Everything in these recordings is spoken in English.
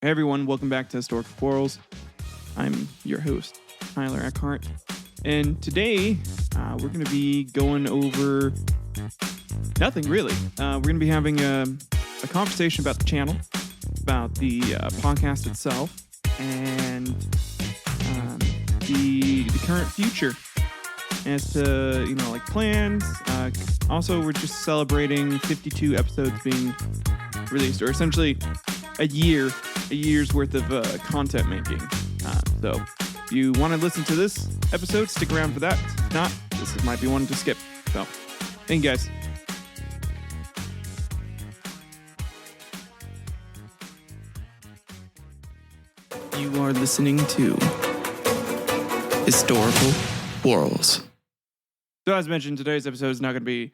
Hey everyone, welcome back to Historical Quarrels. I'm your host, Tyler Eckhardt. And today, we're going to be going over nothing really. We're going to be having a conversation about the channel, about the podcast itself, and the current future as to, plans. Also, we're just celebrating 52 episodes being released, or essentially a year's worth of content making. So if you want to listen to this episode, stick around for that. If not, this might be one to skip. So thank you guys. You are listening to Historical Quarrels. So as mentioned, today's episode is not going to be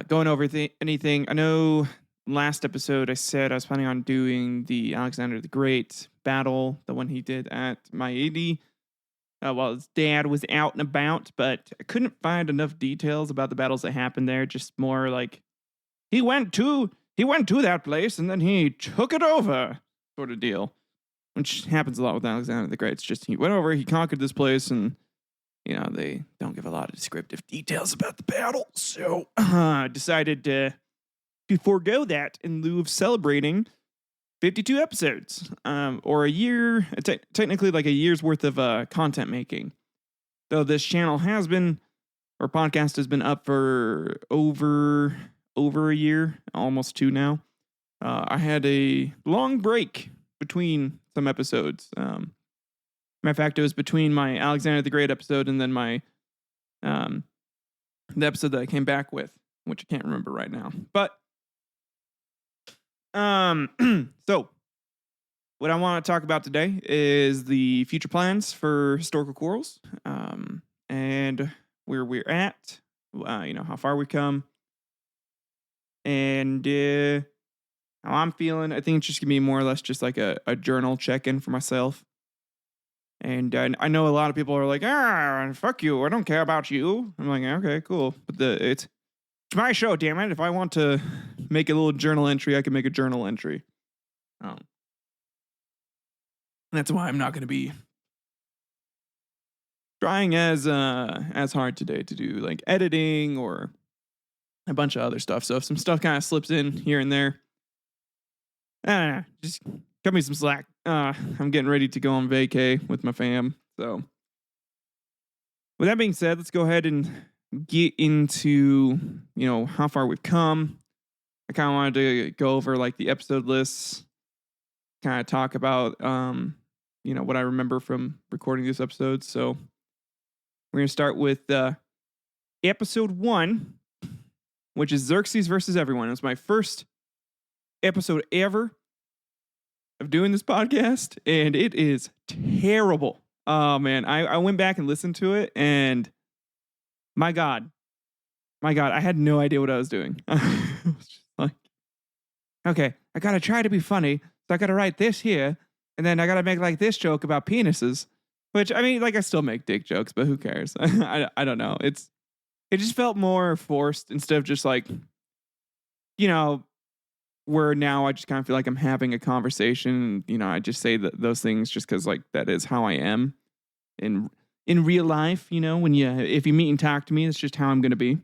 going over anything. I know last episode I said I was planning on doing the Alexander the Great battle, the one he did at Maedi, while his dad was out and about, but I couldn't find enough details about the battles that happened there. Just more like he went to that place and then he took it over sort of deal, which happens a lot with Alexander the Great. It's just he went over, he conquered this place, and they don't give a lot of descriptive details about the battle. So decided to forego that in lieu of celebrating 52 episodes, or a year, technically like a year's worth of content making. Though this channel podcast has been up for over a year, almost 2 now. I had a long break between some episodes. Matter of fact, it was between my Alexander the Great episode and then my the episode that I came back with, which I can't remember right now. But so what I want to talk about today is the future plans for Historical Quarrels, and where we're at, how far we come, and how I'm feeling. I think it's just gonna be more or less just like a journal check-in for myself. And I know a lot of people are like, fuck you, I don't care about you. I'm like, okay, cool, but it's my show, damn it. If I want to make a little journal entry, I can make a journal entry. That's why I'm not going to be trying as hard today to do like editing or a bunch of other stuff. So if some stuff kind of slips in here and there, just cut me some slack. I'm getting ready to go on vacay with my fam. So with that being said, let's go ahead and get into, how far we've come. I kind of wanted to go over like the episode lists, kind of talk about, what I remember from recording this episode. So we're going to start with episode 1, which is Xerxes versus everyone. It's my first episode ever of doing this podcast, and it is terrible. Oh man, I went back and listened to it, and my God, I had no idea what I was doing. I was just like, okay, I gotta try to be funny, so I gotta write this here, and then I gotta make like this joke about penises, which, I mean, like, I still make dick jokes, but who cares? I don't know. It just felt more forced instead of just like, where now I just kind of feel like I'm having a conversation. I just say those things just because like that is how I am in real life. If you meet and talk to me, that's just how I'm gonna be.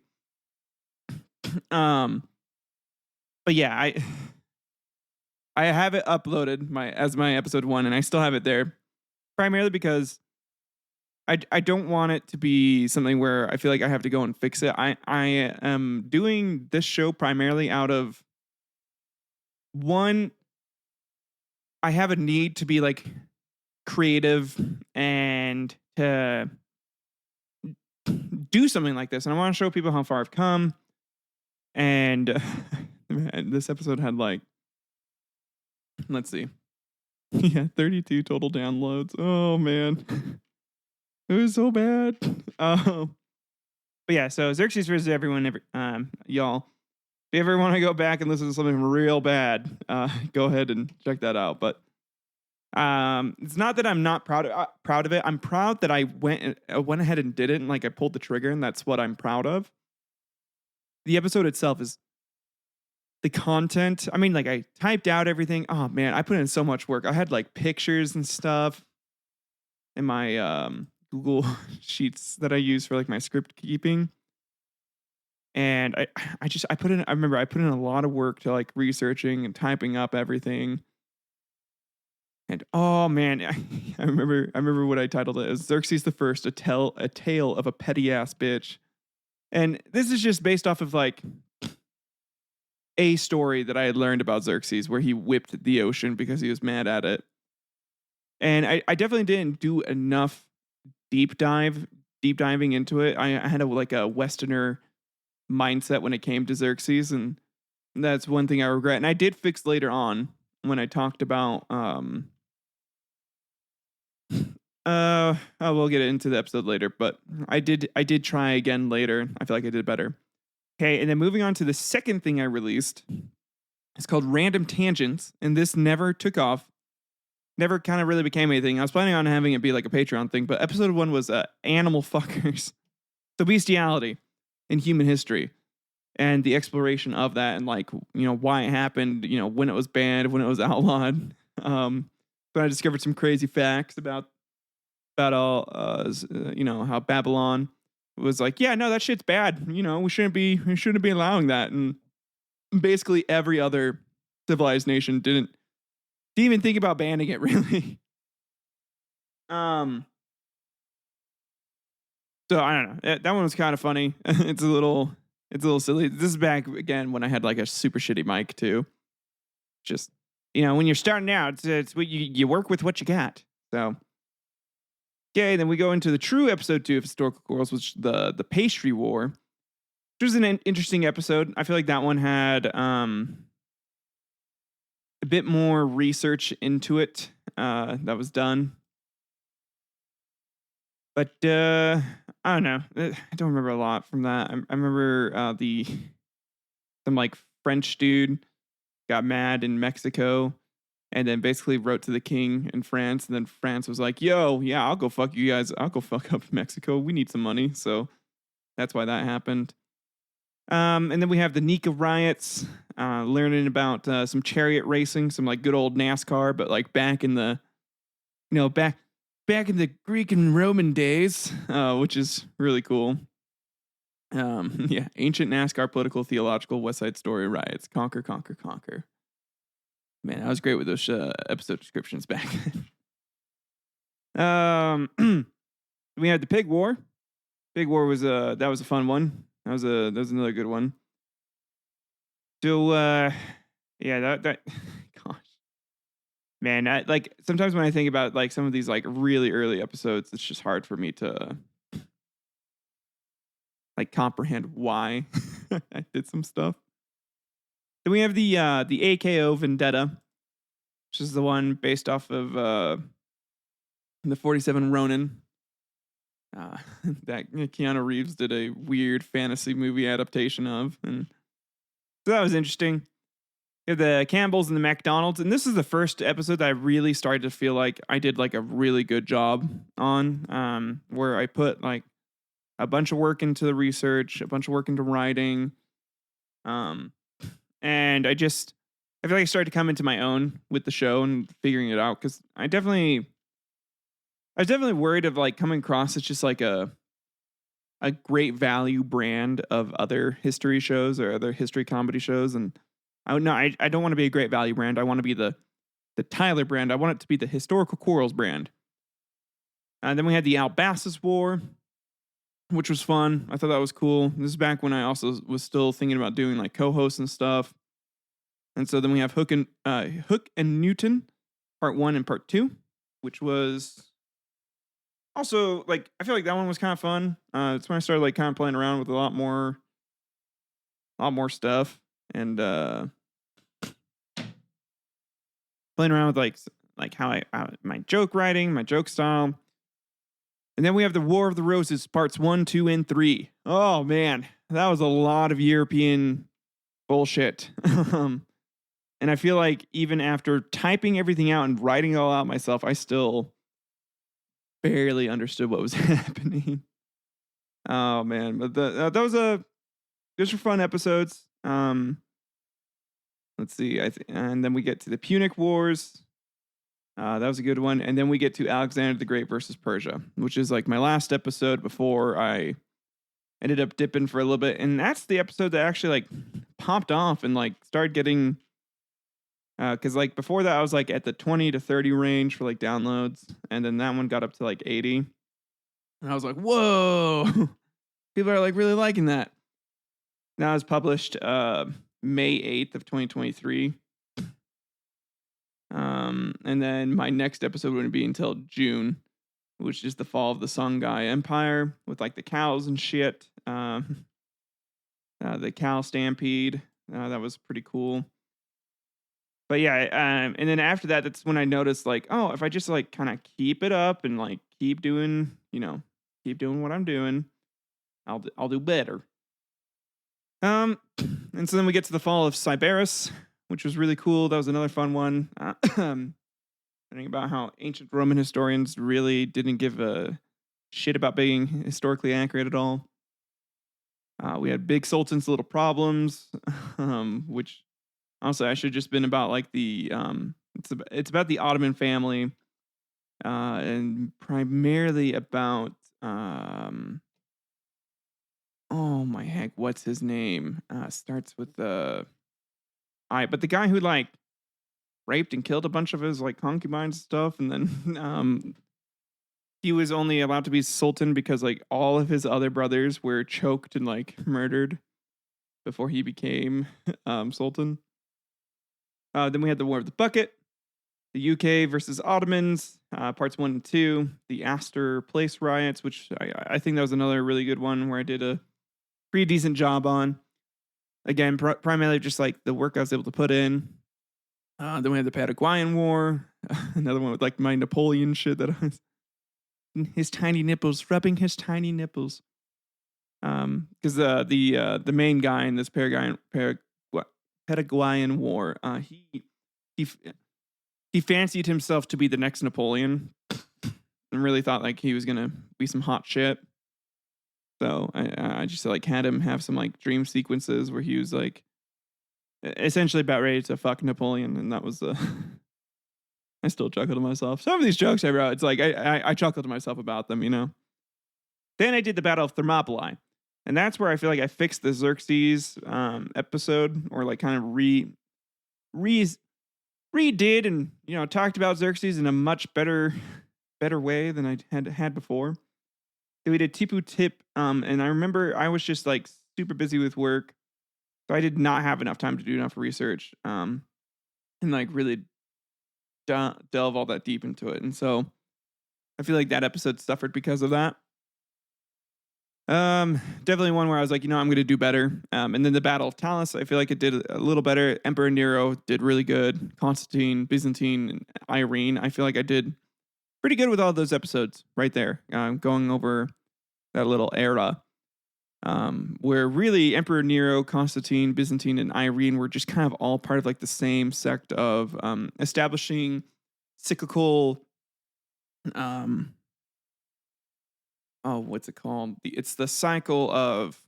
But yeah, I have it uploaded as my episode 1, and I still have it there primarily because I don't want it to be something where I feel like I have to go and fix it. I am doing this show primarily out of one, I have a need to be like creative and to do something like this, and I want to show people how far I've come. And man, this episode had like, let's see, 32 total downloads. Oh man, it was so bad. But yeah, so Xerxes versus everyone, y'all. If you ever want to go back and listen to something real bad, go ahead and check that out. But it's not that I'm not proud of it. I'm proud that I went ahead and did it, and like I pulled the trigger, and that's what I'm proud of. The episode itself is the content. I mean, like I typed out everything. Oh man, I put in so much work. I had like pictures and stuff in my Google Sheets that I use for like my script keeping. And I put in, I remember I put in a lot of work to like researching and typing up everything. And oh man, I remember what I titled it as Xerxes the First, a tale of a petty ass bitch. And this is just based off of like a story that I had learned about Xerxes where he whipped the ocean because he was mad at it. And I definitely didn't do enough deep diving into it. I had like a Westerner mindset when it came to Xerxes, and that's one thing I regret. And I did fix later on when I talked about we'll get into the episode later, but I did try again later. I feel like I did better. Okay, and then moving on to the second thing I released. It's called Random Tangents, and this never took off. Never kind of really became anything. I was planning on having it be like a Patreon thing, but episode 1 was animal fuckers. So bestiality in human history and the exploration of that, and like, why it happened, when it was banned, when it was outlawed. But I discovered some crazy facts about all, how Babylon was like, yeah, no, that shit's bad. We shouldn't be allowing that. And basically every other civilized nation didn't even think about banning it, really. So I don't know. That one was kind of funny. It's a little silly. This is back again when I had like a super shitty mic too. Just, when you're starting out, it's what you work with what you got. So okay, then we go into the true episode 2 of Historical Quarrels, which the pastry war, which was an interesting episode. I feel like that one had a bit more research into it that was done. But I don't know. I don't remember a lot from that. I remember some like French dude got mad in Mexico and then basically wrote to the king in France. And then France was like, yo, yeah, I'll go fuck you guys. I'll go fuck up Mexico. We need some money. So that's why that happened. And then we have the Nika riots, learning about some chariot racing, some like good old NASCAR, but like back in the, back in the Greek and Roman days, which is really cool. Yeah, ancient NASCAR, political, theological, West Side Story riots, conquer, conquer, conquer. Man, I was great with those episode descriptions back then. We had the Pig War. Pig War was that was a fun one. That was another good one. So yeah, that gosh. Man, like sometimes when I think about like some of these like really early episodes, it's just hard for me to like comprehend why I did some stuff. Then we have the AKO Vendetta, which is the one based off of the 47 Ronin. That Keanu Reeves did a weird fantasy movie adaptation of, and so that was interesting. The Campbells and the McDonald's, and this is the first episode that I really started to feel like I did like a really good job on, where I put like a bunch of work into the research, a bunch of work into writing, and I feel like I started to come into my own with the show and figuring it out, because I was definitely worried of like coming across as just like a great value brand of other history shows or other history comedy shows. And I don't want to be a great value brand. I want to be the Tyler brand. I want it to be the Historical Quarrels brand. And then we had the Albasis War, which was fun. I thought that was cool. This is back when I also was still thinking about doing like co-hosts and stuff. And so then we have Hook and Newton, part 1 and part 2, which was also like, I feel like that one was kind of fun. It's when I started like kind of playing around with a lot more stuff, and playing around with like how my joke writing, my joke style. And then we have the War of the Roses, parts 1, 2, and 3. Oh man, that was a lot of European bullshit. And I feel like even after typing everything out and writing it all out myself, I still barely understood what was happening. Oh man, but those were fun episodes. let's see. And then we get to the Punic Wars. That was a good one. And then we get to Alexander the Great versus Persia, which is like my last episode before I ended up dipping for a little bit. And that's the episode that actually like popped off and like started getting, because like before that I was like at the 20 to 30 range for like downloads. And then that one got up to like 80. And I was like, whoa, people are like really liking that. Now it's published May 8th of 2023. And then my next episode wouldn't be until June, which is the fall of the Songhai Empire with like the cows and shit. The cow stampede. That was pretty cool. But yeah, and then after that, that's when I noticed like, oh, if I just like kind of keep it up and like keep doing what I'm doing, I'll do better. And so then we get to the fall of Sybaris, which was really cool. That was another fun one. Learning about how ancient Roman historians really didn't give a shit about being historically accurate at all. We had Big Sultan's Little Problems, which honestly I should have just been about like the it's about the Ottoman family, and primarily about oh my heck, what's his name? Starts with the but the guy who like raped and killed a bunch of his like concubines and stuff, and then he was only allowed to be sultan because like all of his other brothers were choked and like murdered before he became sultan. Then we had the War of the Bucket, the UK versus Ottomans, parts 1 and 2, the Astor Place riots, which I think that was another really good one where I did a pretty decent job on. Again, primarily just like the work I was able to put in. Then we had the Paraguayan War, another one with like my Napoleon shit that I was, his tiny nipples, rubbing his tiny nipples. Because the main guy in this Paraguayan War, he fancied himself to be the next Napoleon, and really thought like he was gonna be some hot shit. So I just like had him have some like dream sequences where he was like essentially about ready to fuck Napoleon, and that was I still chuckle to myself. Some of these jokes I wrote, it's like I chuckle to myself about them, you know. Then I did the Battle of Thermopylae, and that's where I feel like I fixed the Xerxes episode, or like kind of redid and talked about Xerxes in a much better way than I had before. So we did Tipu Tip, and I remember I was just like super busy with work, so I did not have enough time to do enough research, and like really delve all that deep into it. And so I feel like that episode suffered because of that. Definitely one where I was like, I'm going to do better. And then the Battle of Talus, I feel like it did a little better. Emperor Nero did really good. Constantine, Byzantine, and Irene, I feel like I did pretty good with all those episodes right there. Going over that little era, where really Emperor Nero, Constantine, Byzantine, and Irene were just kind of all part of like the same sect of establishing cyclical, what's it called? It's the cycle of,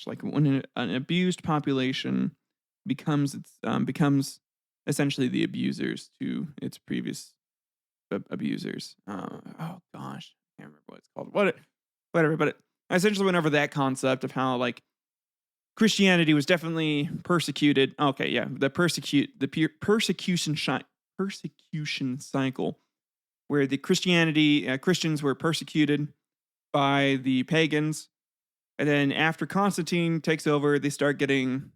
like when an abused population becomes essentially the abusers to its previous abusers. I can't remember what it's called. Whatever. But I essentially went over that concept of how like Christianity was definitely persecuted. Okay, yeah, the persecution cycle, where the Christians were persecuted by the pagans, and then after Constantine takes over, they start getting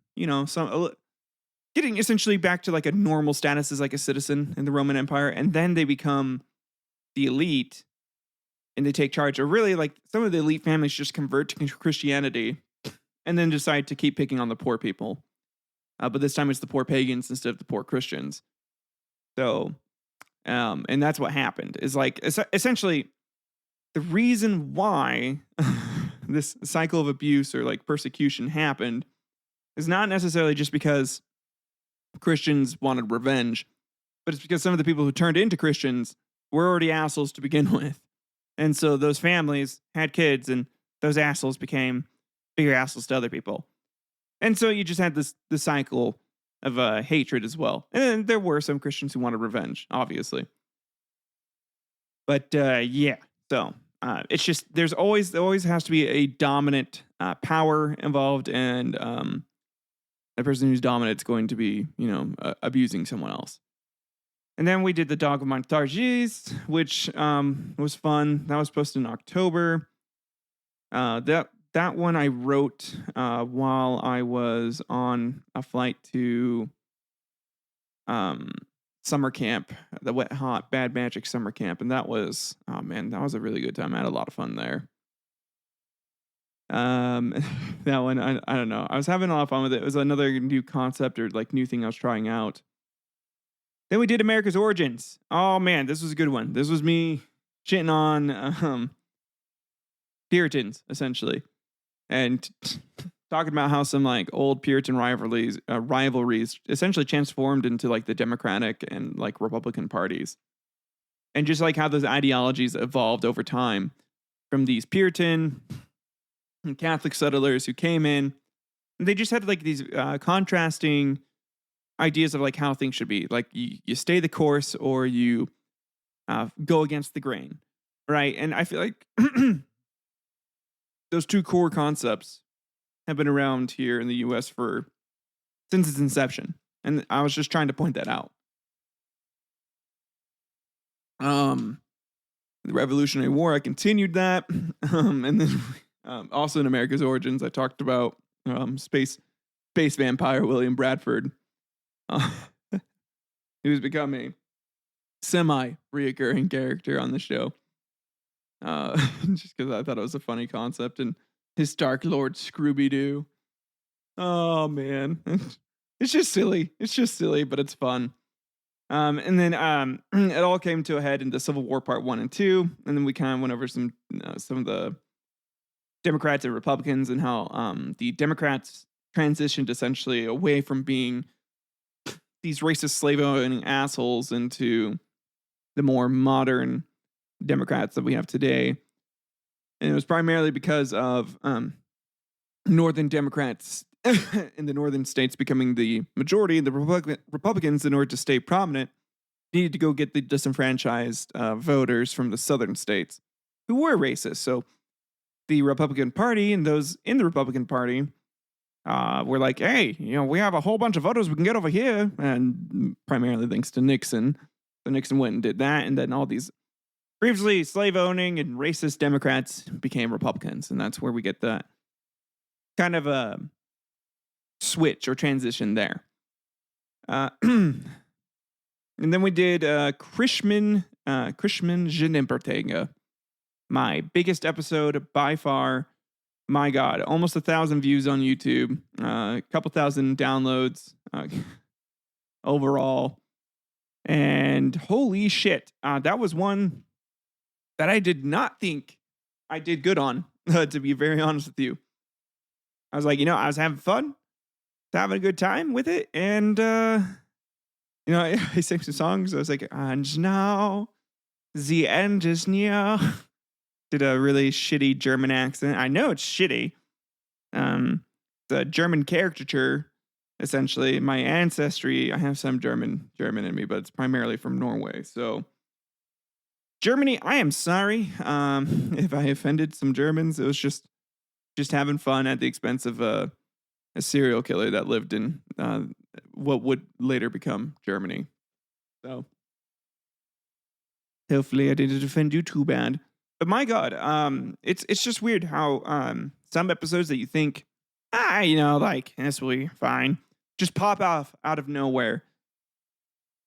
getting essentially back to like a normal status as like a citizen in the Roman Empire, and then they become the elite and they take charge. Or really, like some of the elite families just convert to Christianity and then decide to keep picking on the poor people. But this time it's the poor pagans instead of the poor Christians. So, and that's what happened. Is like essentially the reason why this cycle of abuse or like persecution happened is not necessarily just because Christians wanted revenge, but it's because some of the people who turned into Christians were already assholes to begin with. And so those families had kids, and those assholes became bigger assholes to other people. And so you just had the cycle of hatred as well. And there were some Christians who wanted revenge, obviously. But yeah, so it's just there always has to be a dominant power involved, and the person who's dominant is going to be abusing someone else. And then we did the Dog of Montargis, which was fun. That was posted in October. That one I wrote while I was on a flight to summer camp, the Wet Hot Bad Magic summer camp, and that was that was a really good time. I had a lot of fun there. That one I don't know. I was having a lot of fun with it. It was another new concept or like new thing I was trying out. Then we did America's Origins. Oh man, this was a good one. This was me shitting on Puritans essentially, and talking about how some like old Puritan rivalries essentially transformed into like the Democratic and like Republican parties, and just like how those ideologies evolved over time from these Puritan and Catholic settlers who came in. And they just had like these contrasting ideas of like how things should be. Like you stay the course or you go against the grain, right? And I feel like those two core concepts have been around here in the U.S. since its inception, and I was just trying to point that out. The Revolutionary War, I continued that, and then also in America's Origins, I talked about space vampire William Bradford. He was becoming semi-reoccurring character on the show. Just because I thought it was a funny concept, and his Dark Lord Scrooby-Doo. Oh man, it's just silly. It's just silly, but it's fun. And then it all came to a head in the Civil War Part 1 and 2, and then we kind of went over some of the Democrats and Republicans and how the Democrats transitioned essentially away from being these racist slave-owning assholes into the more modern Democrats that we have today. And it was primarily because of Northern Democrats in the northern states becoming the majority, and the Republicans, in order to stay prominent, needed to go get the disenfranchised voters from the southern states who were racist. So the Republican Party and those in the Republican Party were like, hey, we have a whole bunch of voters we can get over here. And primarily thanks to Nixon. So Nixon went and did that. And then all these previously slave-owning and racist Democrats became Republicans. And that's where we get the kind of a switch or transition there. And then we did Chrisman Genimpertega, my biggest episode by far. My God, almost 1,000 views on YouTube, a couple thousand downloads overall. And holy shit, that was one that I did not think I did good on, to be very honest with you. I was like, I was having fun, having a good time with it. And, I sang some songs. I was like, and now the end is near. Did a really shitty German accent. I know it's shitty. The German caricature, essentially. My ancestry, I have some German in me, but it's primarily from Norway. So Germany, I am sorry if I offended some Germans. It was just having fun at the expense of a serial killer that lived in what would later become Germany. So hopefully I didn't offend you too bad. But my God, it's just weird how some episodes that you think, like this will be fine, just pop off out of nowhere.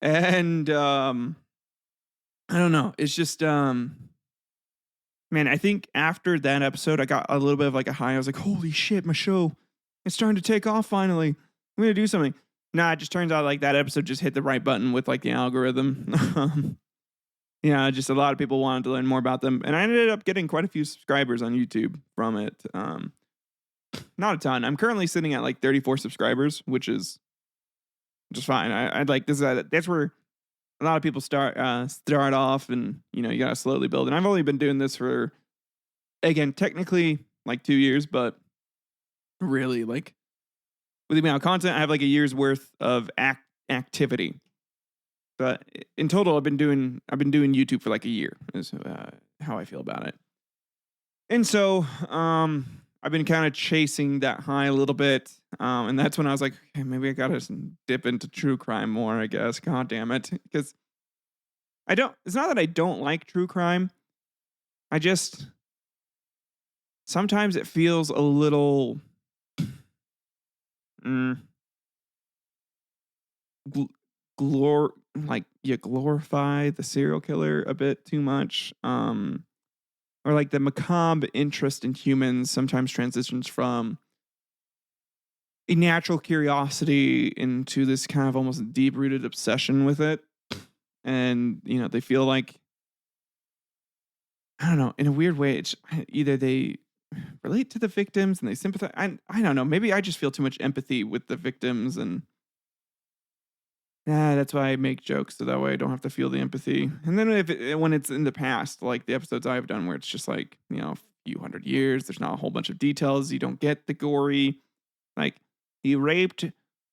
And I don't know. It's just man, I think after that episode, I got a little bit of like a high. I was like, holy shit, my show, it's starting to take off finally. I'm gonna do something. Nah, it just turns out like that episode just hit the right button with like the algorithm. Just a lot of people wanted to learn more about them. And I ended up getting quite a few subscribers on YouTube from it. Not a ton. I'm currently sitting at like 34 subscribers, which is just fine. I'd like this. That's where a lot of people start off, and you got to slowly build. And I've only been doing this for, again, technically like 2 years, but really like with the amount of content. I have like a year's worth of activity. But in total, I've been doing YouTube for like a year. Is how I feel about it. And so, I've been kind of chasing that high a little bit, and that's when I was like, okay, maybe I gotta dip into true crime more. I guess. God damn it, because I don't. It's not that I don't like true crime. I just sometimes it feels a little mm, gl- like you glorify the serial killer a bit too much. Or like the macabre interest in humans sometimes transitions from a natural curiosity into this kind of almost deep rooted obsession with it. And, they feel like, I don't know, in a weird way, it's either they relate to the victims and they sympathize. I don't know. Maybe I just feel too much empathy with the victims. And that's why I make jokes. So that way I don't have to feel the empathy. And then when it's in the past, like the episodes I've done where it's just like, a few hundred years, there's not a whole bunch of details. You don't get the gory. Like, he raped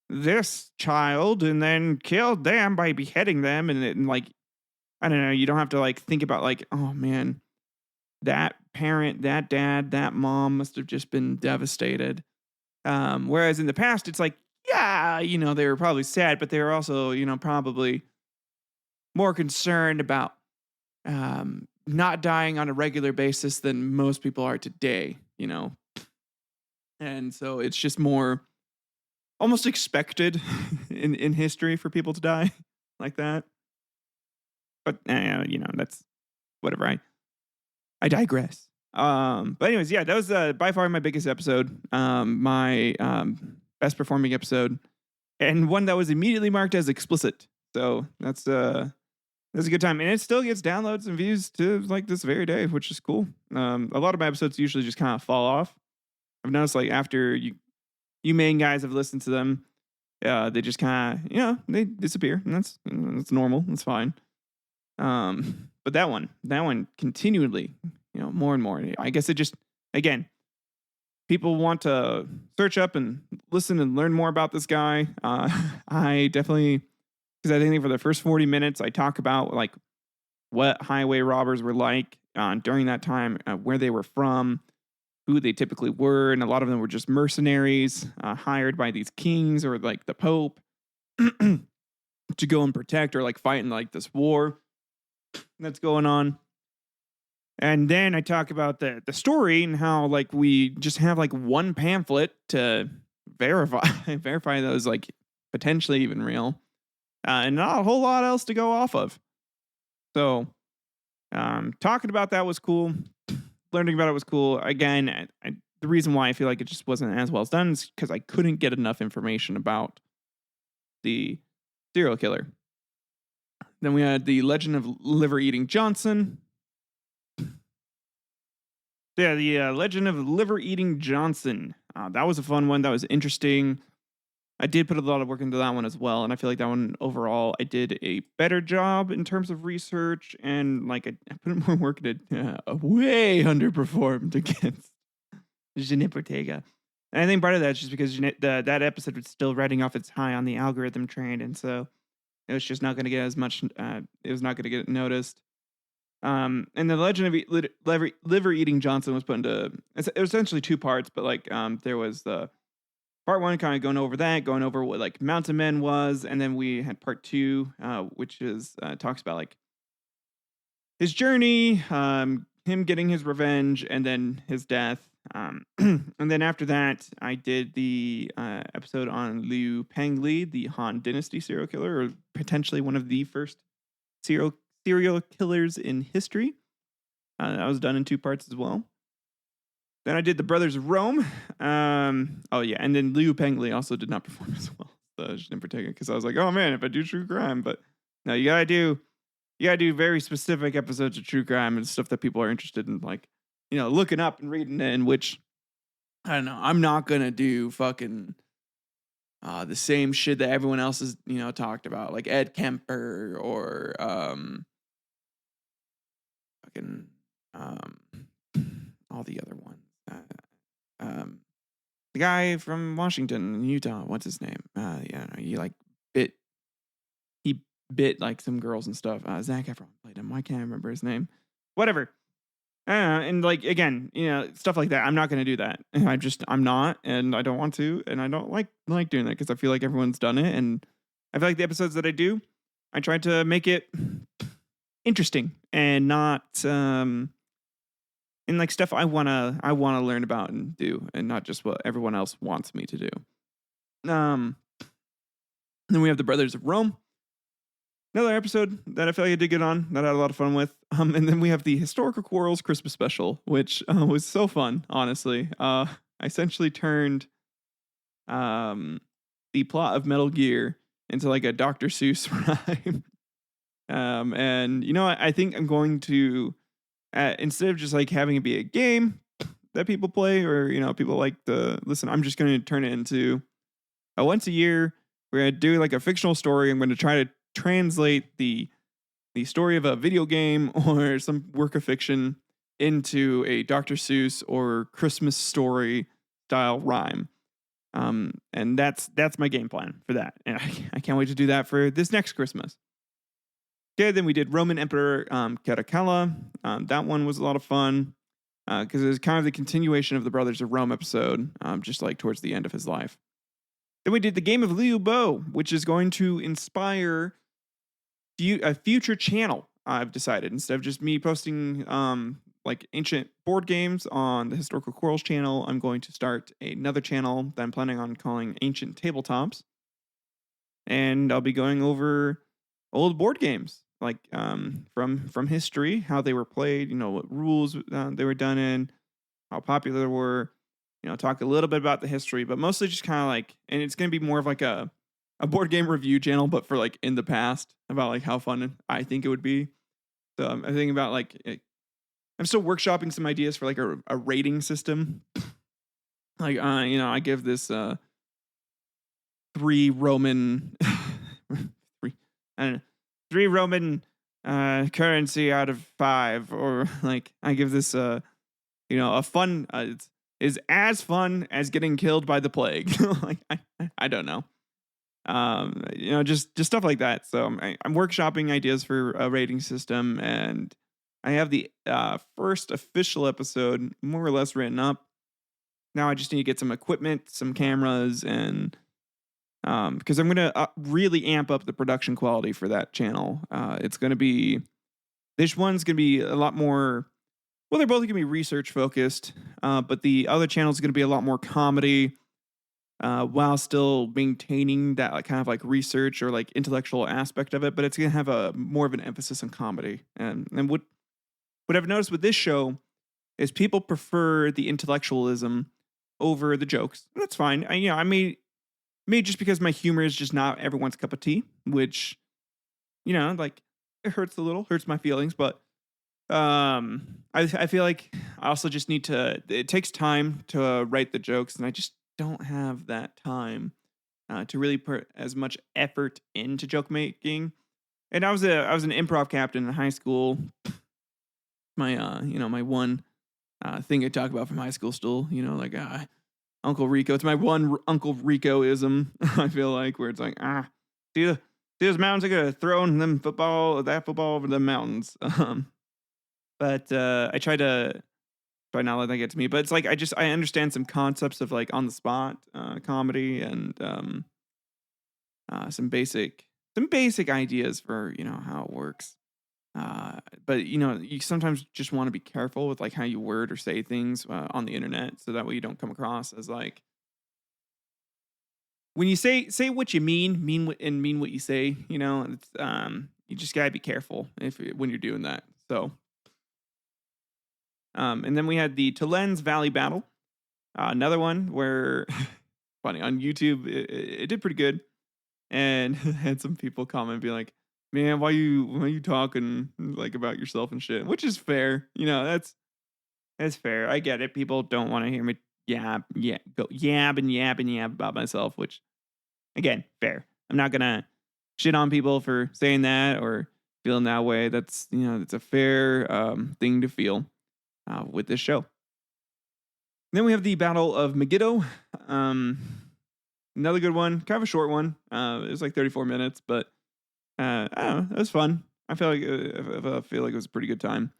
this child and then killed them by beheading them. And like, I don't know, you don't have to like think about like, oh man, that parent, that dad, that mom must have just been devastated. Whereas in the past, it's like, yeah, they were probably sad, but they were also, probably more concerned about not dying on a regular basis than most people are today. And so it's just more almost expected in history for people to die like that. But that's whatever. I digress. But anyways, yeah, that was by far my biggest episode. My best performing episode, and one that was immediately marked as explicit. So that's a good time, and it still gets downloads and views to like this very day, which is cool. A lot of my episodes usually just kind of fall off. I've noticed like after you main guys have listened to them, they just kind of they disappear, and that's normal. That's fine. But that one continually, more and more. I guess it just again, people want to search up and listen and learn more about this guy. I definitely because I think for the first 40 minutes I talk about like what highway robbers were like during that time, where they were from, who they typically were, and a lot of them were just mercenaries hired by these kings or like the Pope to go and protect or like fight in like this war that's going on. And then I talk about the story and how like we just have like one pamphlet to verify verify those like potentially even real, and not a whole lot else to go off of. So talking about that was cool. Learning about it was cool. Again, the reason why I feel like it just wasn't as well done is because I couldn't get enough information about the serial killer. Then we had the legend of liver eating Johnson. Yeah, the legend of liver eating Johnson. That was a fun one. That was interesting. I did put a lot of work into that one as well, and I feel like that one overall I did a better job in terms of research, and like I put more work in it. Way underperformed against Jeanette Ortega. And I think part of that's just because that episode was still riding off its high on the algorithm train, and so it was just not going to get as much. It was not going to get noticed. And the legend of liver eating Johnson was put into. It was essentially two parts, but like there was the part one kind of going over what like Mountain Men was, and then we had part two, which is talks about like his journey, him getting his revenge, and then his death. And then after that, I did the episode on Liu Pengli, the Han Dynasty serial killer, or potentially one of the first serial killers in history. That was done in two parts as well. Then I did the Brothers of Rome. Oh yeah, and then Liu Pengli also did not perform as well. So I just didn't partake because I was like, oh man, if I do true crime, but no, you gotta do very specific episodes of true crime and stuff that people are interested in, like looking up and reading in. Which I don't know. I'm not gonna do fucking the same shit that everyone else has talked about, like Ed Kemper or fucking all the other ones. the guy from Washington, Utah. What's his name? Yeah, no, he bit like some girls and stuff. Zac Efron played him. Why can't I remember his name? Whatever. And like again, stuff like that. I'm not gonna do that. I'm not, and I don't want to, and I don't like doing that because I feel like everyone's done it, and I feel like the episodes that I do, I try to make it interesting and not and like stuff I wanna learn about and do, and not just what everyone else wants me to do. Then we have the Brothers of Rome. Another episode that I feel like I did get on, that I had a lot of fun with. And then we have the Historical Quarrels Christmas special, which was so fun, honestly. I essentially turned the plot of Metal Gear into like a Dr. Seuss rhyme. And I think I'm going to, instead of just like having it be a game that people play or, people like to listen, I'm just going to turn it into a once a year. We're going to do like a fictional story. I'm going to try to translate the story of a video game or some work of fiction into a Dr. Seuss or Christmas story style rhyme. And that's my game plan for that. And I can't wait to do that for this next Christmas. Okay, then we did Roman Emperor Caracalla. That one was a lot of fun because it was kind of the continuation of the Brothers of Rome episode, just like towards the end of his life. Then we did the Game of Liu Bo, which is going to inspire a future channel. I've decided, instead of just me posting like ancient board games on the Historical Quarrels channel, I'm going to start another channel that I'm planning on calling Ancient Tabletops, and I'll be going over old board games like from history, how they were played, what rules they were done in, how popular they were. Talk a little bit about the history, but mostly just kind of like, and it's going to be more of like a board game review channel, but for like in the past, about like how fun I think it would be. So I'm thinking about like, I'm still workshopping some ideas for like a rating system. Like, I give this 3 Roman, three, I don't know, 3 Roman currency out of 5, or like I give this a fun. Is as fun as getting killed by the plague. Like I don't know. Just stuff like that. So I'm workshopping ideas for a rating system, and I have the first official episode more or less written up. Now I just need to get some equipment, some cameras, and because I'm gonna really amp up the production quality for that channel. It's gonna be this one's gonna be a lot more. Well, they're both going to be research focused, but the other channel is going to be a lot more comedy, while still maintaining that like kind of like research or like intellectual aspect of it. But it's going to have a more of an emphasis on comedy. And what I've noticed with this show is people prefer the intellectualism over the jokes. That's fine. I may just because my humor is just not everyone's cup of tea, which like it hurts a little, hurts my feelings, but. I feel like I also just need to. It takes time to write the jokes, and I just don't have that time to really put as much effort into joke making. And I was an improv captain in high school. My my one thing I talk about from high school still, like Uncle Rico. It's my one Uncle Rico-ism. I feel like where it's like see those mountains, I gotta throw that football over the mountains. But I try not let that get to me. But it's like I understand some concepts of like on the spot comedy and some basic ideas for how it works. But you sometimes just want to be careful with like how you word or say things on the internet, so that way you don't come across as like when you say what you mean what you say. It's you just gotta be careful when you're doing that. So. And then we had the Talens Valley Battle, another one where, funny, on YouTube, it did pretty good. And had some people comment, be like, man, why you talking like about yourself and shit? Which is fair. That's fair. I get it. People don't want to hear me go yab about myself, which, again, fair. I'm not going to shit on people for saying that or feeling that way. That's, it's a fair thing to feel. With this show. Then we have the Battle of Megiddo. Another good one, kind of a short one. It was like 34 minutes, but I don't know, it was fun. I feel like it was a pretty good time.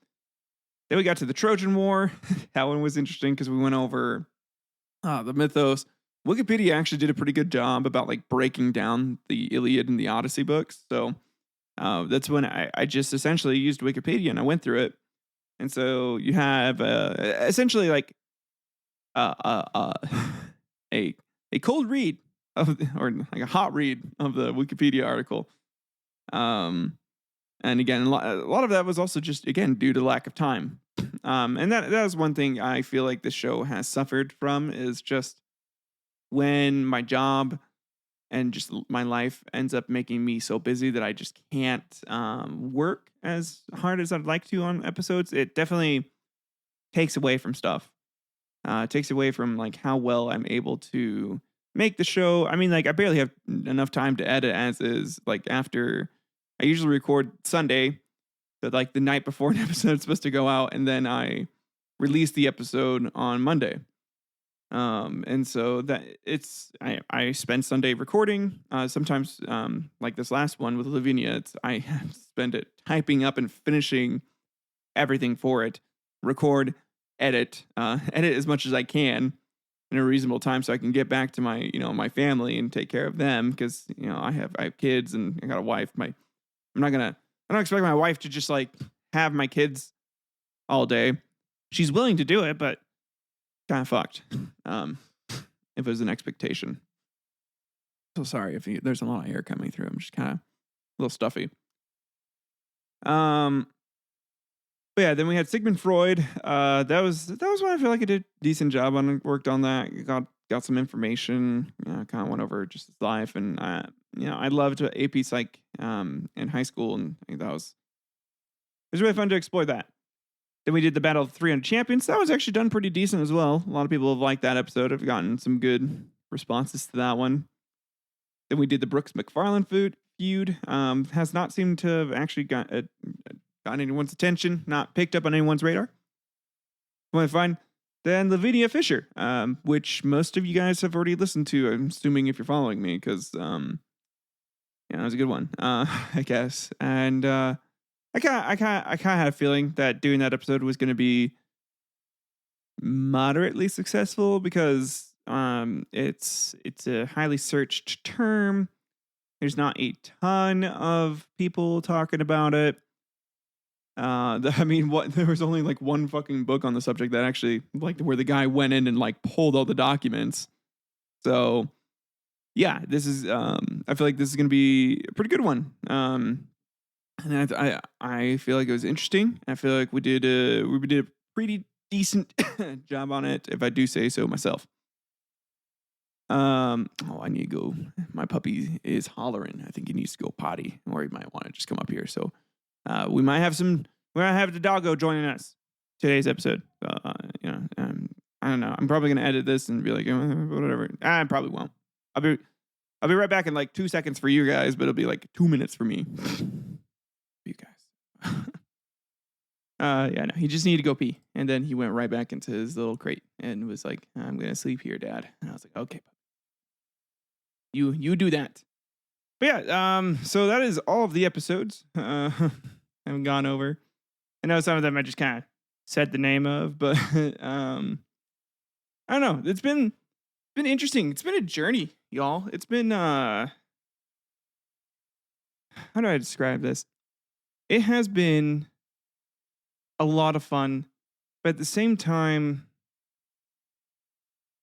Then we got to the Trojan War. That one was interesting because we went over the mythos. Wikipedia actually did a pretty good job about like breaking down the Iliad and the Odyssey books. So that's when I just essentially used Wikipedia and I went through it. And so you have essentially like a cold read of, or like a hot read of the Wikipedia article. And again, a lot of that was also just, again, due to lack of time. And that was one thing I feel like the show has suffered from, is just when my job and just my life ends up making me so busy that I just can't work as hard as I'd like to on episodes. It definitely takes away from stuff. It takes away from like how well I'm able to make the show. I mean, like I barely have enough time to edit as is. Like after I usually record Sunday, so like the night before an episode is supposed to go out, and then I release the episode on Monday. And so that I spend Sunday recording. Sometimes, like this last one with Lavinia, I spend it typing up and finishing everything for it. Record, edit as much as I can in a reasonable time, so I can get back to my my family and take care of them, because I have kids and I got a wife. I don't expect my wife to just like have my kids all day. She's willing to do it, but kind of fucked. If it was an expectation. So sorry if there's a lot of air coming through. I'm just kind of a little stuffy. But yeah, then we had Sigmund Freud. That was one I feel like I did a decent job on. Worked on that. Got some information. Kind of went over just his life, and I loved AP Psych in high school, and I think it was really fun to explore that. Then we did the Battle of the 300 Champions. That was actually done pretty decent as well. A lot of people have liked that episode. I've gotten some good responses to that one. Then we did the Brooks McFarlane feud. Has not seemed to have actually gotten anyone's attention, not picked up on anyone's radar. Want to find then Lavinia Fisher, which most of you guys have already listened to. I'm assuming if you're following me, because that was a good one, I guess. And I kind of had a feeling that doing that episode was going to be moderately successful, because it's a highly searched term. There's not a ton of people talking about it. There was only like one fucking book on the subject that actually, like, where the guy went in and like pulled all the documents. So yeah, this is I feel like this is gonna be a pretty good one. And I feel like it was interesting. I feel like we did a pretty decent job on it, if I do say so myself. I need to go. My puppy is hollering. I think he needs to go potty, or he might want to just come up here. So we might have the doggo joining us today's episode. I don't know. I'm probably gonna edit this and be like, whatever. I probably won't. I'll be right back in like 2 seconds for you guys, but it'll be like 2 minutes for me. You guys. No, he just needed to go pee, and then he went right back into his little crate and was like, "I'm gonna sleep here, Dad." And I was like, "Okay, you do that." But yeah, so that is all of the episodes I've gone over. I know some of them I just kind of said the name of, but I don't know. It's been interesting. It's been a journey, y'all. It's been how do I describe this? It has been a lot of fun, but at the same time,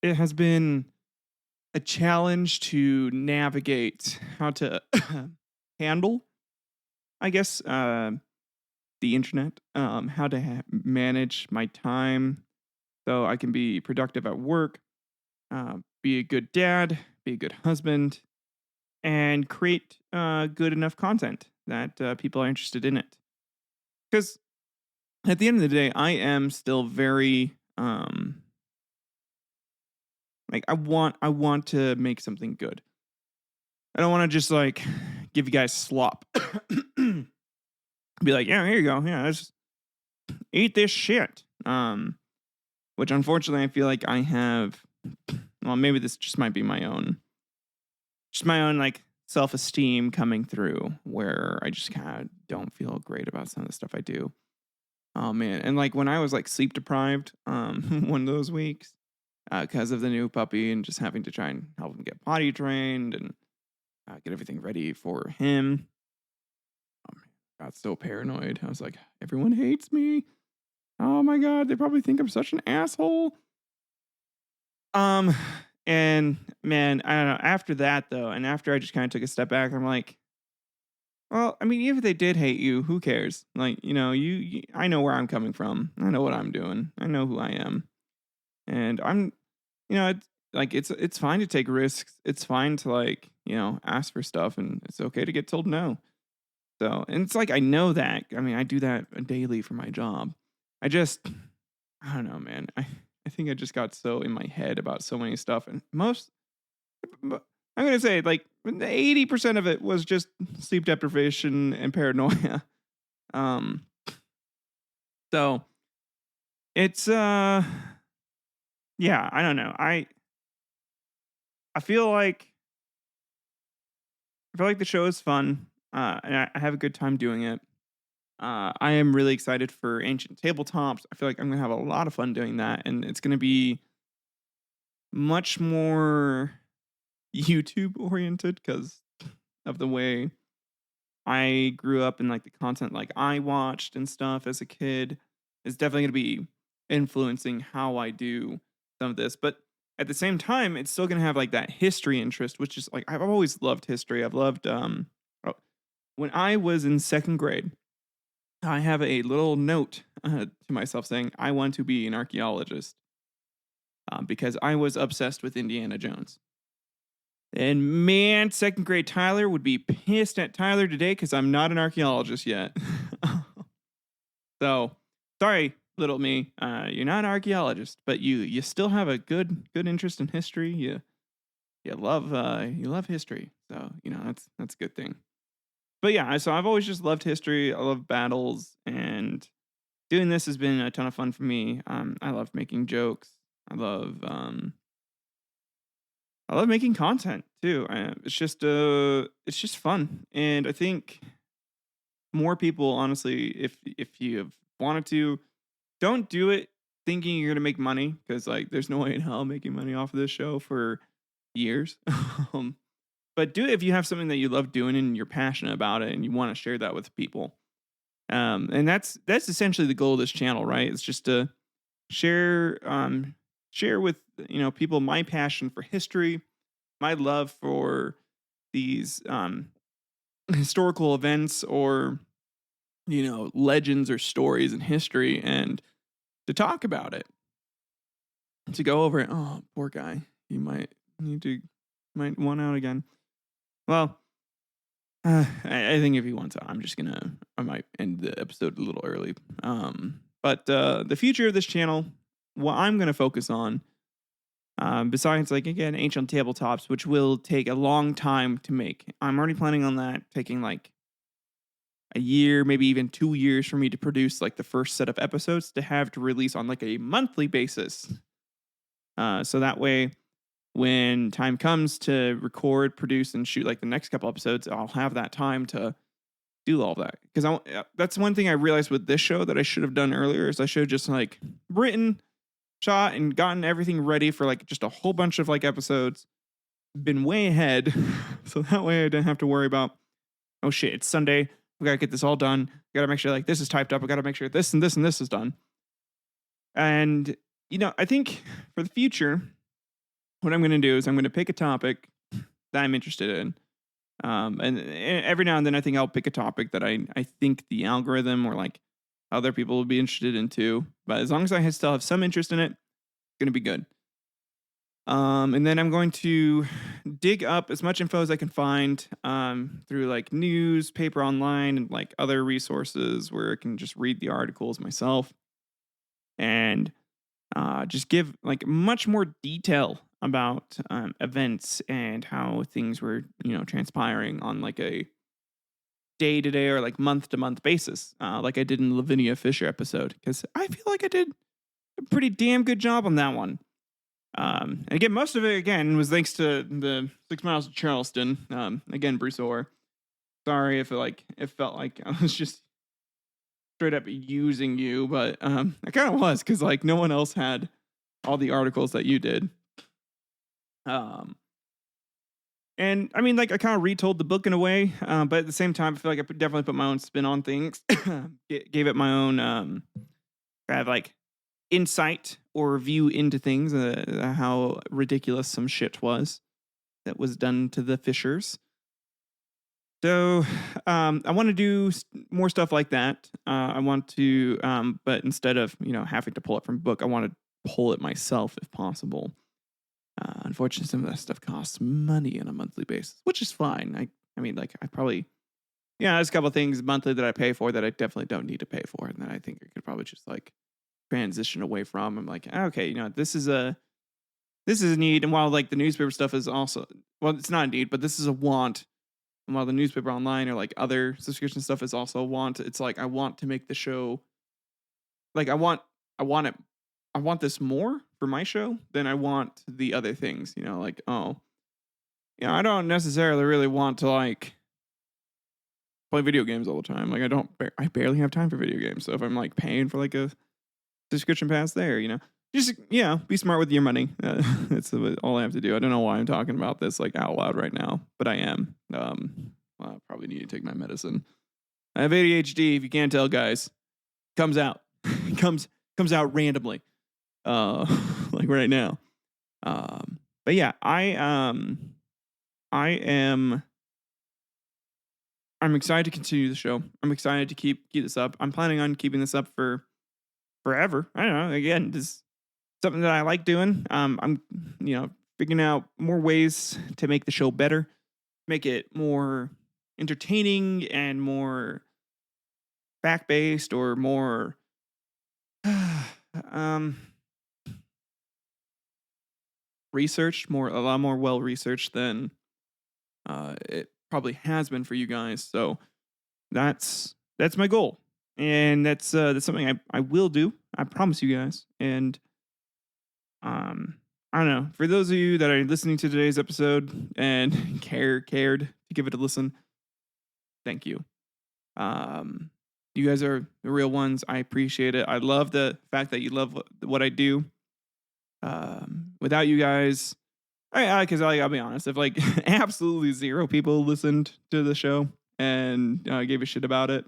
it has been a challenge to navigate how to handle, I guess, the internet, how to manage my time so I can be productive at work, be a good dad, be a good husband, and create good enough content that people are interested in it. Because at the end of the day, I am still very like I want to make something good. I don't want to just like give you guys slop. Be like, yeah, here you go. Yeah, let's eat this shit. Which unfortunately I feel like I have well, maybe this just might be just my own like self-esteem coming through where I just kind of don't feel great about some of the stuff I do. Oh man, and like when I was like sleep deprived, one of those weeks, because of the new puppy and just having to try and help him get potty trained and get everything ready for him. Got so paranoid. I was like, everyone hates me. Oh my god, they probably think I'm such an asshole. Um, and man, I don't know. After that though, and after I just kind of took a step back, I'm like, well, I mean, even if they did hate you, who cares? Like, I know where I'm coming from. I know what I'm doing. I know who I am, and it's like it's fine to take risks. It's fine to like, ask for stuff, and it's okay to get told no. So, and it's like I know that. I mean, I do that daily for my job. I don't know, man. I think I just got so in my head about so many stuff, and I'm gonna say like 80% of it was just sleep deprivation and paranoia. Um, so it's yeah, I don't know. I feel like the show is fun, and I have a good time doing it. I am really excited for Ancient Tabletops. I feel like I'm gonna have a lot of fun doing that, and it's gonna be much more YouTube oriented because of the way I grew up and like the content like I watched and stuff as a kid is definitely gonna be influencing how I do some of this. But at the same time, it's still gonna have like that history interest, which is like I've always loved history. I've loved oh, when I was in second grade, I have a little note to myself saying I want to be an archaeologist because I was obsessed with Indiana Jones. And man, second grade Tyler would be pissed at Tyler today because I'm not an archaeologist yet. So sorry, little me. You're not an archaeologist, but you still have a good interest in history. You love history. So that's a good thing. But yeah, so I've always just loved history. I love battles, and doing this has been a ton of fun for me. I love making jokes. I love making content too. It's just fun, and I think more people, honestly, if you have wanted to, don't do it thinking you're gonna make money because like there's no way in hell making money off of this show for years. um, but do it if you have something that you love doing and you're passionate about it and you want to share that with people. And that's essentially the goal of this channel, right? It's just to share share with people my passion for history, my love for these historical events or legends or stories in history, and to talk about it, to go over it. Oh, poor guy, he might want out again. Well, I think if he wants out, I might end the episode a little early. But the future of this channel, what I'm gonna focus on, besides like again ancient tabletops, which will take a long time to make. I'm already planning on that taking like a year, maybe even 2 years for me to produce like the first set of episodes to have to release on like a monthly basis. So that way, when time comes to record, produce, and shoot like the next couple episodes, I'll have that time to do all that. Because that's one thing I realized with this show that I should have done earlier is I should have just like written, shot, and gotten everything ready for like just a whole bunch of like episodes. Been way ahead, so that way I didn't have to worry about, oh shit, it's Sunday. We gotta get this all done. We gotta make sure like this is typed up. We gotta make sure this and this and this is done. And I think for the future, what I'm gonna do is I'm gonna pick a topic that I'm interested in. And every now and then I think I'll pick a topic that I think the algorithm or like other people will be interested in too. But as long as I still have some interest in it, it's gonna be good. And then I'm going to dig up as much info as I can find through like newspaper online and like other resources where I can just read the articles myself and just give like much more detail about events and how things were, transpiring on like a day to day or like month to month basis, like I did in the Lavinia Fisher episode, because I feel like I did a pretty damn good job on that one. And again, most of it again was thanks to the 6 miles to Charleston. Again, Bruce Orr. Sorry if it felt like I was just straight up using you, but I kind of was because like no one else had all the articles that you did. Um, and I mean, like I kind of retold the book in a way, but at the same time, I feel like I definitely put my own spin on things. Gave it my own kind of like insight or view into things, how ridiculous some shit was that was done to the Fishers. So I want to do more stuff like that. I want to, but instead of having to pull it from a book, I want to pull it myself if possible. Unfortunately, some of that stuff costs money on a monthly basis, which is fine. I mean, like I probably, there's a couple of things monthly that I pay for that I definitely don't need to pay for, and that I think I could probably just like transition away from. I'm like, okay, this is a need, and while like the newspaper stuff is also, well, it's not a need, but this is a want. And while the newspaper online or like other subscription stuff is also a want, it's like I want to make the show, like I want it, I want this more for my show than I want the other things. Like I don't necessarily really want to like play video games all the time. Like I barely have time for video games. So if I'm like paying for like a subscription pass there, just be smart with your money. That's all I have to do. I don't know why I'm talking about this like out loud right now, but I am. I probably need to take my medicine. I have ADHD. If you can't tell, guys, comes out, comes out randomly, like right now. But yeah, I'm excited to continue the show. I'm excited to keep this up. I'm planning on keeping this up for forever. I don't know. Again, this something that I like doing. I'm figuring out more ways to make the show better, make it more entertaining and more fact-based or more researched, a lot more well researched than it probably has been for you guys. So that's my goal, and that's something I will do. I promise you guys. And I don't know. For those of you that are listening to today's episode and cared to give it a listen, thank you. You guys are the real ones. I appreciate it. I love the fact that you love what I do. Without you guys, because I'll be honest, if like absolutely zero people listened to the show and gave a shit about it,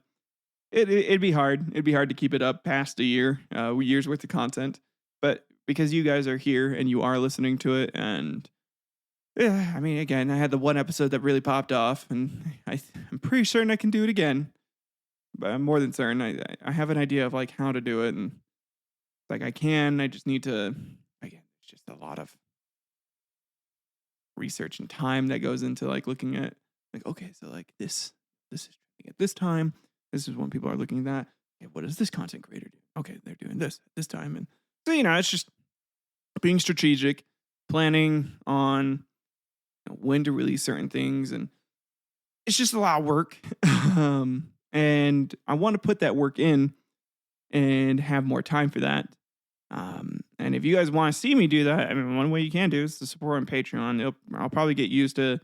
it'd be hard. It'd be hard to keep it up past a year's worth of content. But because you guys are here and you are listening to it, and I mean, again, I had the one episode that really popped off, and I'm pretty certain I can do it again. But I'm more than certain. I have an idea of like how to do it, and like I just need to. Again, it's just a lot of research and time that goes into like looking at like, okay, so like this is trending at this time. This is when people are looking at that. Okay, what does this content creator do? Okay, they're doing this at this time, and so it's just being strategic, planning on when to release certain things, and it's just a lot of work. And I want to put that work in and have more time for that. And if you guys want to see me do that, I mean, one way you can do is to support on Patreon. I'll probably get used to,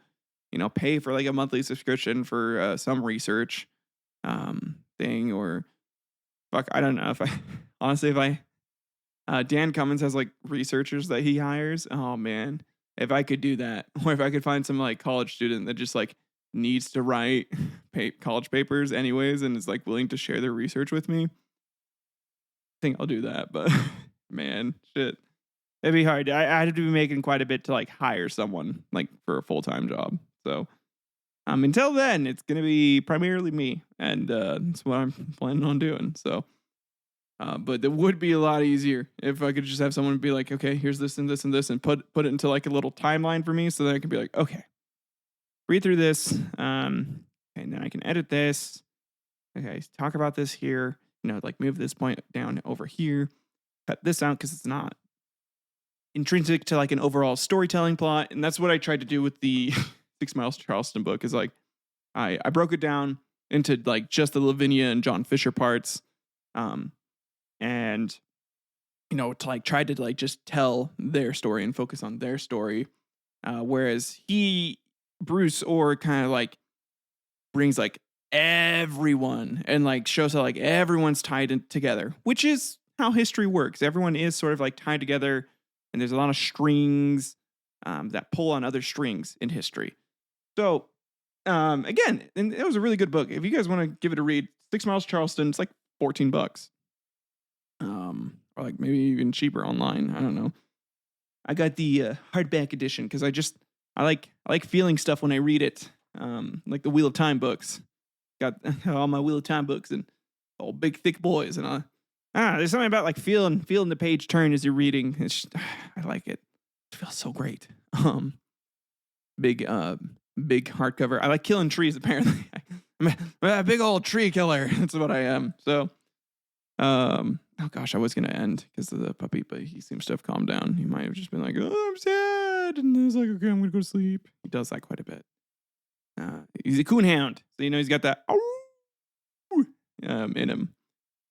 pay for like a monthly subscription for some research thing, or fuck, I don't know if Dan Cummins has like researchers that he hires. Oh man, if I could do that, or if I could find some like college student that just like needs to write college papers anyways and is like willing to share their research with me, I think I'll do that. But man, shit, it'd be hard. I had to be making quite a bit to like hire someone like for a full-time job. So until then, it's gonna be primarily me, and that's what I'm planning on doing. So. But it would be a lot easier if I could just have someone be like, okay, here's this and this and this, and put it into like a little timeline for me, so that I can be like, okay, read through this, and then I can edit this. Okay, talk about this here. Like move this point down over here, cut this out because it's not intrinsic to like an overall storytelling plot. And that's what I tried to do with the 6 Miles to Charleston book. Is like I broke it down into like just the Lavinia and John Fisher parts. And to like try to like just tell their story and focus on their story. Whereas Bruce Orr kind of like brings like everyone and like shows how like everyone's tied in together, which is how history works. Everyone is sort of like tied together, and there's a lot of strings that pull on other strings in history. So again, and it was a really good book. If you guys want to give it a read, 6 Miles Charleston, it's like $14. Or like maybe even cheaper online. I don't know. I got the hardback edition because I like feeling stuff when I read it. Like the Wheel of Time books. Got all my Wheel of Time books and all big thick boys, and there's something about like feeling the page turn as you're reading. It's just, I like it. It feels so great. Big hardcover. I like killing trees. Apparently, I'm a big old tree killer. That's what I am. So, oh gosh, I was gonna end because of the puppy, but he seems to have calmed down. He might have just been like, "Oh, I'm sad," and I was like, "Okay, I'm gonna go to sleep." He does that quite a bit. He's a coonhound, so he's got that in him.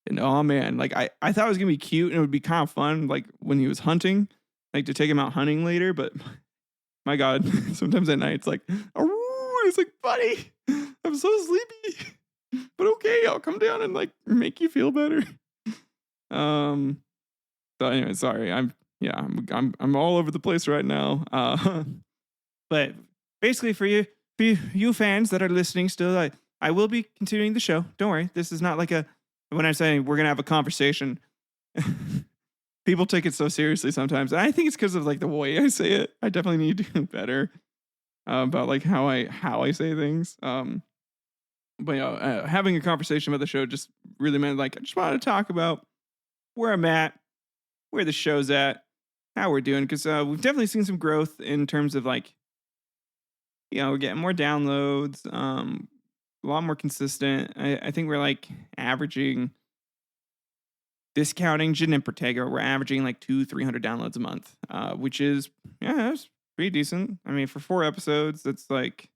And oh man, like I thought it was gonna be cute and it would be kind of fun, like when he was hunting, like to take him out hunting later. But my God, sometimes at night it's like, it's like, buddy, I'm so sleepy, but okay, I'll come down and like make you feel better. So anyway, sorry, I'm all over the place right now. But basically for you fans that are listening still, I will be continuing the show. Don't worry, this is not like when I'm saying we're gonna have a conversation. People take it so seriously sometimes. And I think it's because of like the way I say it. I definitely need to do better about like how I say things. But having a conversation about the show just really meant like I just wanted to talk about where I'm at, where the show's at, how we're doing, because we've definitely seen some growth in terms of like, we're getting more downloads, a lot more consistent. I think we're like averaging, discounting Jin and Protego, we're averaging like 200-300 downloads a month, which is, that's pretty decent. I mean, for 4 episodes, that's like,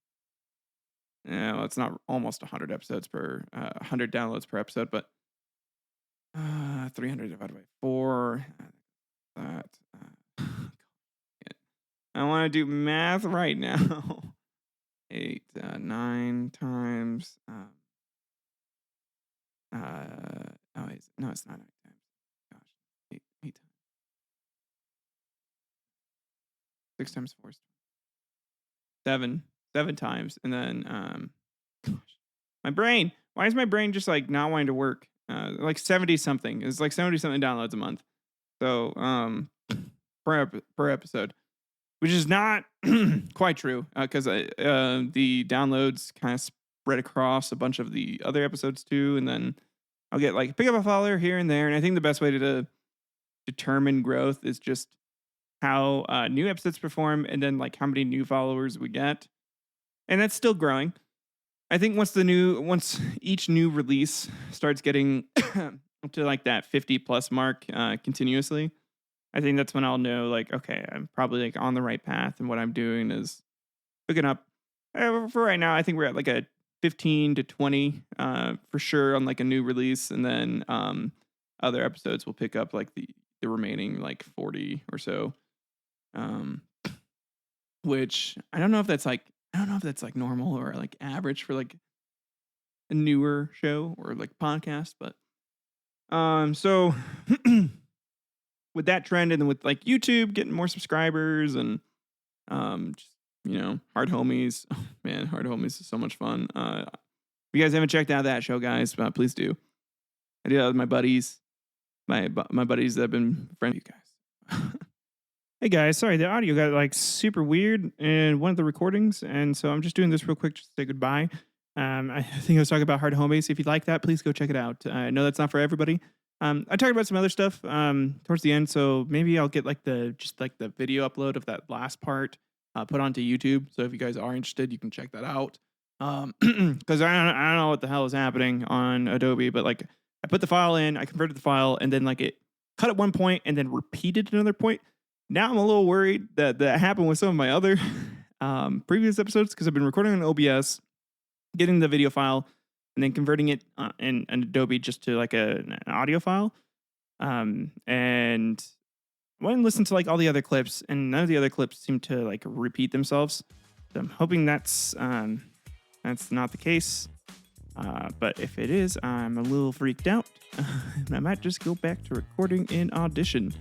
well, it's not almost 100 episodes per 100 downloads per episode, but 300 divided by 4. That I want to do math right now. 8, 9 times. No, it's not 9 times. Gosh, 8 times. 6 times 4 is 7 times, and then gosh, my brain. Why is my brain just like not wanting to work? Like 70 something. It's like 70 something downloads a month. So per episode, which is not quite true because the downloads kind of spread across a bunch of the other episodes too, and then I'll get like pick up a follower here and there. And I think the best way to determine growth is just how new episodes perform, and then like how many new followers we get, and that's still growing. I think once each new release starts getting to like that 50 plus mark continuously, I think that's when I'll know like, okay, I'm probably like on the right path, and what I'm doing is picking up. For right now, I think we're at like a 15 to 20 for sure on like a new release, and then other episodes will pick up like the remaining like 40 or so. Which I don't know if that's like normal or like average for like a newer show or like podcast, but so with that trend, and then with like YouTube getting more subscribers, and just Hard Homies. Oh, man, Hard Homies is so much fun. If you guys haven't checked out that show, guys, please do. I do that with my buddies, my buddies that have been friends with you guys. Hey guys, sorry, the audio got like super weird in one of the recordings, and so I'm just doing this real quick just to say goodbye. I think I was talking about Hard Homies. If you'd like that, please go check it out. I know that's not for everybody. I talked about some other stuff towards the end, so maybe I'll get like the video upload of that last part put onto YouTube. So if you guys are interested, you can check that out. Because I don't know what the hell is happening on Adobe, but like I put the file in, I converted the file, and then like it cut at one point and then repeated another point. Now I'm a little worried that happened with some of my other previous episodes, because I've been recording on OBS, getting the video file, and then converting it in Adobe just to like an audio file. And I went and listened to like all the other clips, and none of the other clips seem to like repeat themselves. So I'm hoping that's not the case. But if it is, I'm a little freaked out. I might just go back to recording in Audition,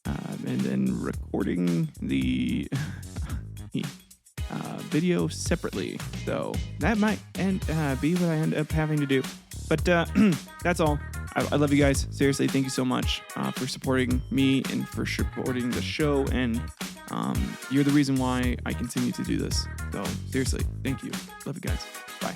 and then recording the video separately. So that might be what I end up having to do. But that's all. I love you guys. Seriously, thank you so much for supporting me and for supporting the show. And you're the reason why I continue to do this. So seriously, thank you. Love you guys. Bye.